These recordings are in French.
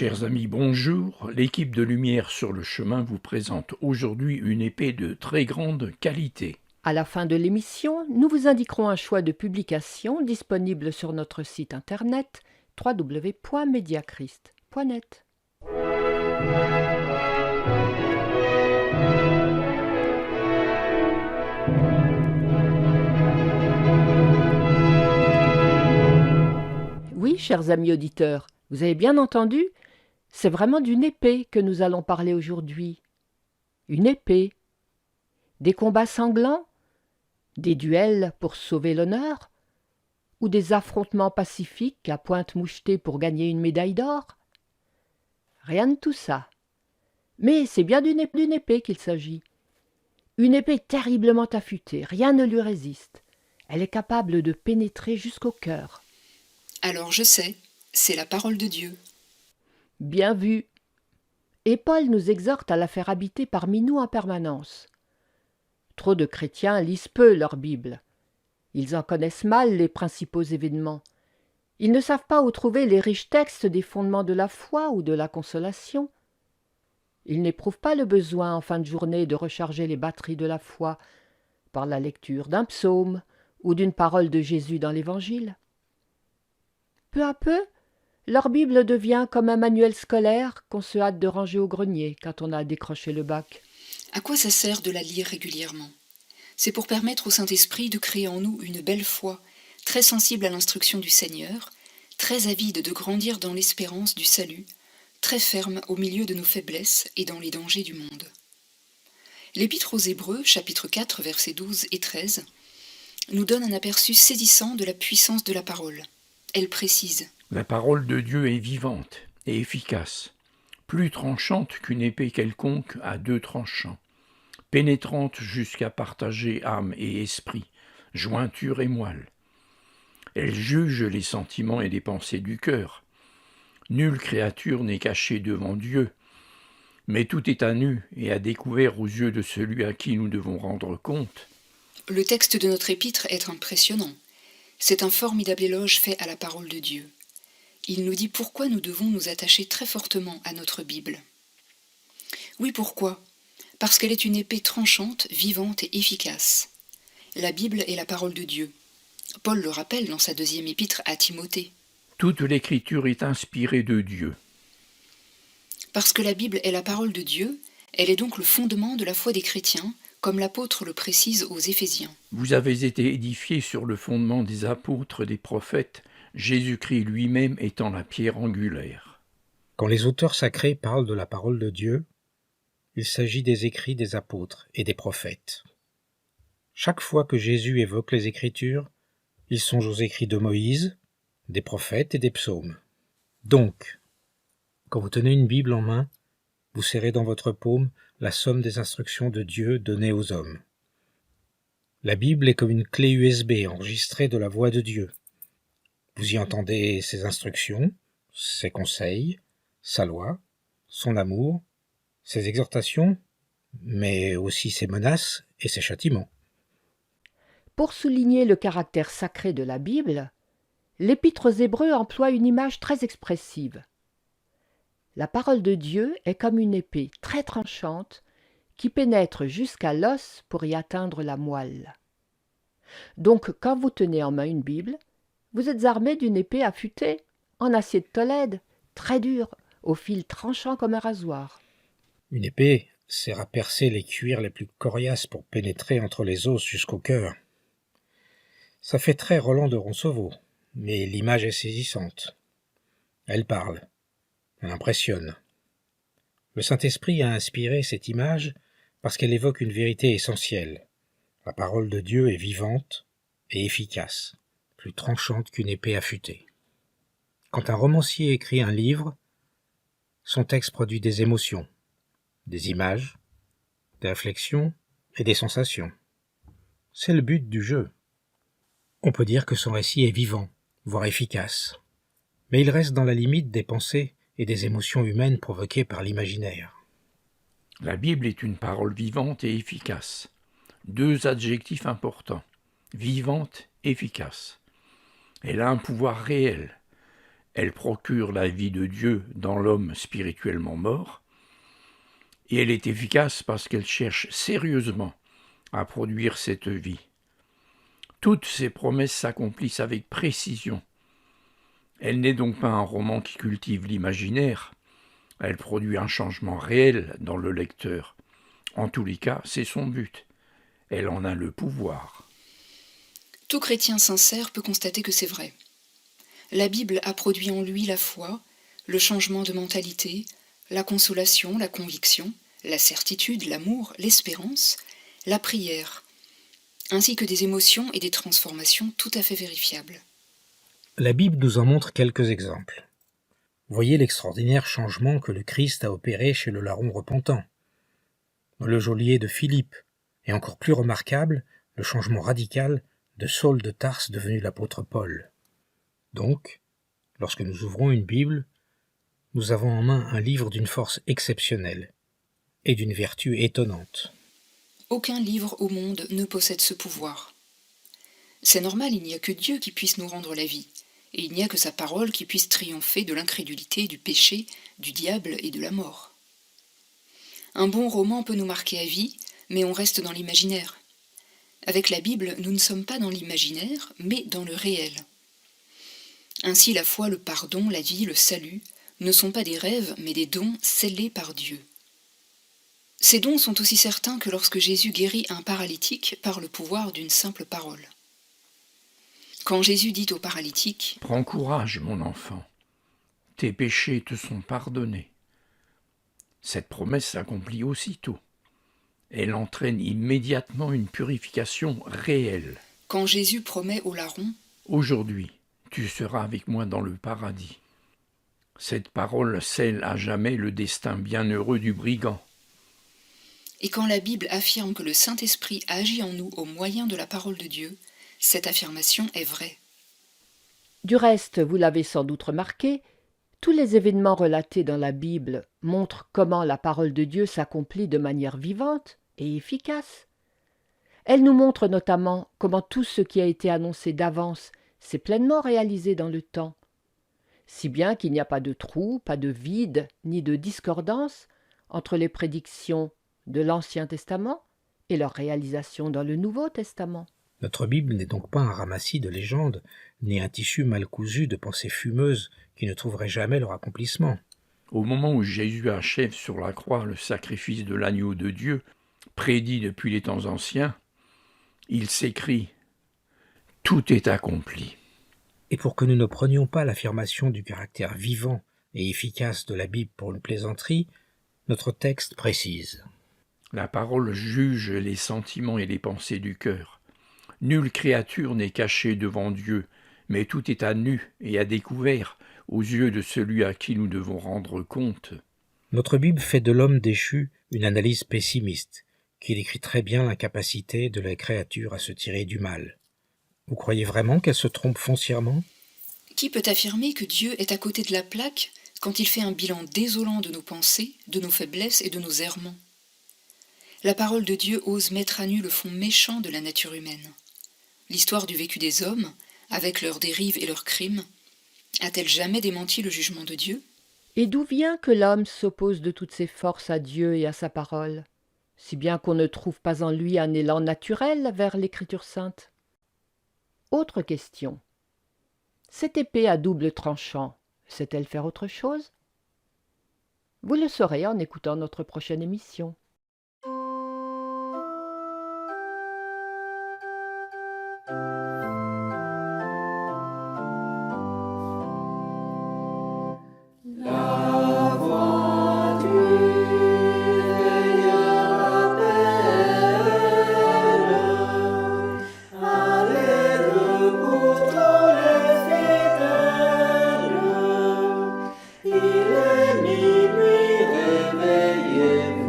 Chers amis, bonjour. L'équipe de Lumière sur le chemin vous présente aujourd'hui une épée de très grande qualité. À la fin de l'émission, nous vous indiquerons un choix de publications disponible sur notre site internet www.mediachrist.net. Oui, chers amis auditeurs, vous avez bien entendu, c'est vraiment d'une épée que nous allons parler aujourd'hui. Une épée. Des combats sanglants, des duels pour sauver l'honneur, ou des affrontements pacifiques à pointe mouchetée pour gagner une médaille d'or? Rien de tout ça. Mais c'est bien d'une épée qu'il s'agit. Une épée terriblement affûtée, rien ne lui résiste. Elle est capable de pénétrer jusqu'au cœur. Alors je sais, c'est la parole de Dieu. Bien vu. Et Paul nous exhorte à la faire habiter parmi nous en permanence. Trop de chrétiens lisent peu leur Bible. Ils en connaissent mal les principaux événements. Ils ne savent pas où trouver les riches textes des fondements de la foi ou de la consolation. Ils n'éprouvent pas le besoin en fin de journée de recharger les batteries de la foi par la lecture d'un psaume ou d'une parole de Jésus dans l'Évangile. Peu à peu, leur Bible devient comme un manuel scolaire qu'on se hâte de ranger au grenier quand on a décroché le bac. À quoi ça sert de la lire régulièrement? C'est pour permettre au Saint-Esprit de créer en nous une belle foi, très sensible à l'instruction du Seigneur, très avide de grandir dans l'espérance du salut, très ferme au milieu de nos faiblesses et dans les dangers du monde. L'Épître aux Hébreux, chapitre 4, versets 12 et 13, nous donne un aperçu saisissant de la puissance de la parole. Elle précise: La parole de Dieu est vivante et efficace, plus tranchante qu'une épée quelconque à deux tranchants, pénétrante jusqu'à partager âme et esprit, jointure et moelle. Elle juge les sentiments et les pensées du cœur. Nulle créature n'est cachée devant Dieu, mais tout est à nu et à découvert aux yeux de celui à qui nous devons rendre compte. Le texte de notre épître est impressionnant. C'est un formidable éloge fait à la parole de Dieu. Il nous dit pourquoi nous devons nous attacher très fortement à notre Bible. Oui, pourquoi? Parce qu'elle est une épée tranchante, vivante et efficace. La Bible est la parole de Dieu. Paul le rappelle dans sa deuxième épître à Timothée. Toute l'écriture est inspirée de Dieu. Parce que la Bible est la parole de Dieu, elle est donc le fondement de la foi des chrétiens, comme l'apôtre le précise aux Éphésiens. Vous avez été édifiés sur le fondement des apôtres, des prophètes, Jésus-Christ lui-même étant la pierre angulaire. Quand les auteurs sacrés parlent de la parole de Dieu, il s'agit des écrits des apôtres et des prophètes. Chaque fois que Jésus évoque les Écritures, il songe aux écrits de Moïse, des prophètes et des psaumes. Donc, quand vous tenez une Bible en main, vous serrez dans votre paume la somme des instructions de Dieu données aux hommes. La Bible est comme une clé USB enregistrée de la voix de Dieu. Vous y entendez ses instructions, ses conseils, sa loi, son amour, ses exhortations, mais aussi ses menaces et ses châtiments. Pour souligner le caractère sacré de la Bible, l'Épître aux Hébreux emploie une image très expressive. La parole de Dieu est comme une épée très tranchante qui pénètre jusqu'à l'os pour y atteindre la moelle. Donc, quand vous tenez en main une Bible, vous êtes armé d'une épée affûtée, en acier de Tolède, très dure, au fil tranchant comme un rasoir. Une épée sert à percer les cuirs les plus coriaces pour pénétrer entre les os jusqu'au cœur. Ça fait très Roland de Roncevaux, mais l'image est saisissante. Elle parle. Elle impressionne. Le Saint-Esprit a inspiré cette image parce qu'elle évoque une vérité essentielle. La parole de Dieu est vivante et efficace, plus tranchante qu'une épée affûtée. Quand un romancier écrit un livre, son texte produit des émotions, des images, des réflexions et des sensations. C'est le but du jeu. On peut dire que son récit est vivant, voire efficace, mais il reste dans la limite des pensées et des émotions humaines provoquées par l'imaginaire. La Bible est une parole vivante et efficace. Deux adjectifs importants, vivante, efficace. Elle a un pouvoir réel. Elle procure la vie de Dieu dans l'homme spirituellement mort, et elle est efficace parce qu'elle cherche sérieusement à produire cette vie. Toutes ces promesses s'accomplissent avec précision. Elle n'est donc pas un roman qui cultive l'imaginaire, elle produit un changement réel dans le lecteur. En tous les cas, c'est son but. Elle en a le pouvoir. Tout chrétien sincère peut constater que c'est vrai. La Bible a produit en lui la foi, le changement de mentalité, la consolation, la conviction, la certitude, l'amour, l'espérance, la prière, ainsi que des émotions et des transformations tout à fait vérifiables. La Bible nous en montre quelques exemples. Voyez l'extraordinaire changement que le Christ a opéré chez le larron repentant, le geôlier de Philippe, et encore plus remarquable, le changement radical de Saul de Tarse devenu l'apôtre Paul. Donc, lorsque nous ouvrons une Bible, nous avons en main un livre d'une force exceptionnelle et d'une vertu étonnante. Aucun livre au monde ne possède ce pouvoir. C'est normal, il n'y a que Dieu qui puisse nous rendre la vie, et il n'y a que sa parole qui puisse triompher de l'incrédulité, du péché, du diable et de la mort. Un bon roman peut nous marquer à vie, mais on reste dans l'imaginaire. Avec la Bible, nous ne sommes pas dans l'imaginaire, mais dans le réel. Ainsi, la foi, le pardon, la vie, le salut ne sont pas des rêves, mais des dons scellés par Dieu. Ces dons sont aussi certains que lorsque Jésus guérit un paralytique par le pouvoir d'une simple parole. Quand Jésus dit au paralytique « Prends courage, mon enfant, tes péchés te sont pardonnés », cette promesse s'accomplit aussitôt. Elle entraîne immédiatement une purification réelle. Quand Jésus promet au larron « Aujourd'hui, tu seras avec moi dans le paradis », cette parole scelle à jamais le destin bienheureux du brigand. Et quand la Bible affirme que le Saint-Esprit agit en nous au moyen de la parole de Dieu, cette affirmation est vraie. Du reste, vous l'avez sans doute remarqué, tous les événements relatés dans la Bible montrent comment la parole de Dieu s'accomplit de manière vivante et efficace. Elle nous montre notamment comment tout ce qui a été annoncé d'avance s'est pleinement réalisé dans le temps, si bien qu'il n'y a pas de trou, pas de vide, ni de discordance entre les prédictions de l'Ancien Testament et leur réalisation dans le Nouveau Testament. Notre Bible n'est donc pas un ramassis de légendes, ni un tissu mal cousu de pensées fumeuses qui ne trouveraient jamais leur accomplissement. Au moment où Jésus achève sur la croix le sacrifice de l'agneau de Dieu, prédit depuis les temps anciens, il s'écrie « Tout est accompli ». Et pour que nous ne prenions pas l'affirmation du caractère vivant et efficace de la Bible pour une plaisanterie, notre texte précise. La parole juge les sentiments et les pensées du cœur. Nulle créature n'est cachée devant Dieu, mais tout est à nu et à découvert aux yeux de celui à qui nous devons rendre compte. Notre Bible fait de l'homme déchu une analyse pessimiste, qui décrit très bien l'incapacité de la créature à se tirer du mal. Vous croyez vraiment qu'elle se trompe foncièrement ? Qui peut affirmer que Dieu est à côté de la plaque quand il fait un bilan désolant de nos pensées, de nos faiblesses et de nos errements ? La parole de Dieu ose mettre à nu le fond méchant de la nature humaine. L'histoire du vécu des hommes, avec leurs dérives et leurs crimes, a-t-elle jamais démenti le jugement de Dieu ? Et d'où vient que l'homme s'oppose de toutes ses forces à Dieu et à sa parole, si bien qu'on ne trouve pas en lui un élan naturel vers l'Écriture sainte ? Autre question. Cette épée à double tranchant, sait-elle faire autre chose ? Vous le saurez en écoutant notre prochaine émission. Il est minuit, réveillez-vous.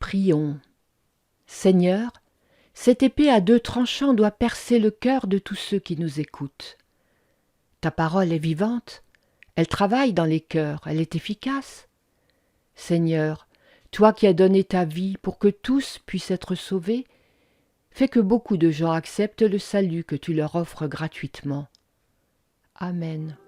Prions. Seigneur, cette épée à deux tranchants doit percer le cœur de tous ceux qui nous écoutent. Ta parole est vivante, elle travaille dans les cœurs, elle est efficace. Seigneur, toi qui as donné ta vie pour que tous puissent être sauvés, fais que beaucoup de gens acceptent le salut que tu leur offres gratuitement. Amen.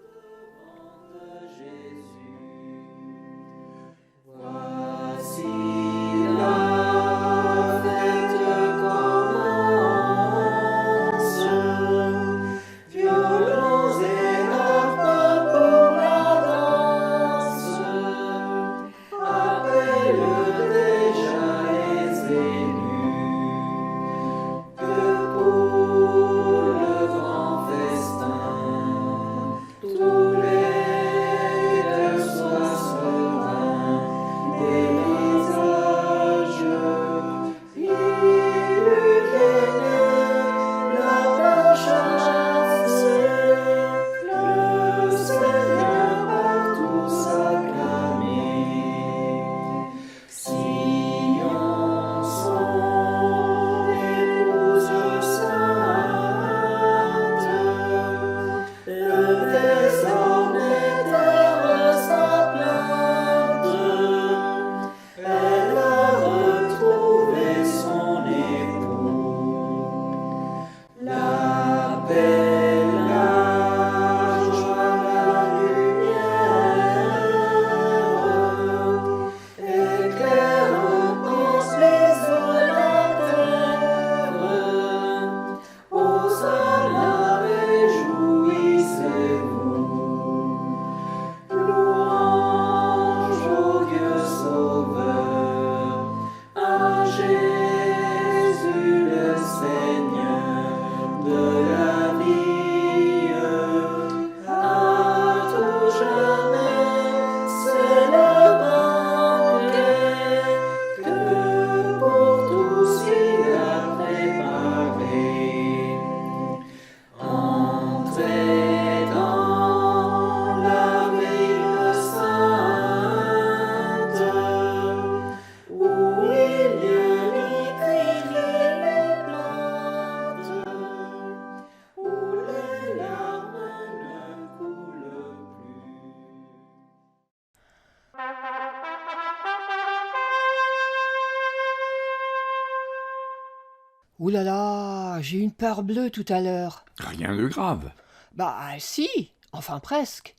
Ouh là là, j'ai eu une peur bleue tout à l'heure. Rien de grave. Bah si, enfin presque.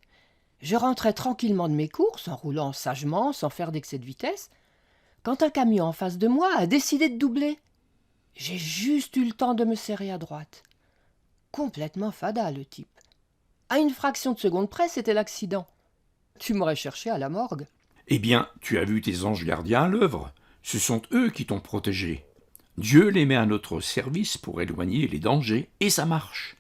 Je rentrais tranquillement de mes courses, en roulant sagement, sans faire d'excès de vitesse, quand un camion en face de moi a décidé de doubler. J'ai juste eu le temps de me serrer à droite. Complètement fada, le type. À une fraction de seconde près, c'était l'accident. Tu m'aurais cherché à la morgue. Eh bien, tu as vu tes anges gardiens à l'œuvre. Ce sont eux qui t'ont protégé. Dieu les met à notre service pour éloigner les dangers, et ça marche.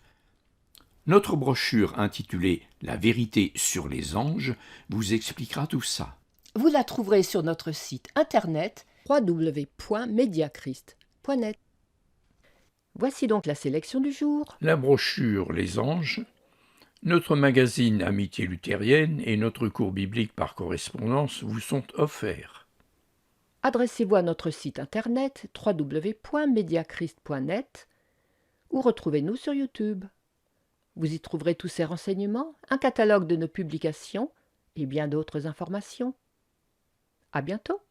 Notre brochure intitulée « La vérité sur les anges » vous expliquera tout ça. Vous la trouverez sur notre site internet www.mediachrist.net. Voici donc la sélection du jour. La brochure « Les anges », notre magazine Amitié luthérienne et notre cours biblique par correspondance vous sont offerts. Adressez-vous à notre site internet www.mediachrist.net ou retrouvez-nous sur YouTube. Vous y trouverez tous ces renseignements, un catalogue de nos publications et bien d'autres informations. À bientôt.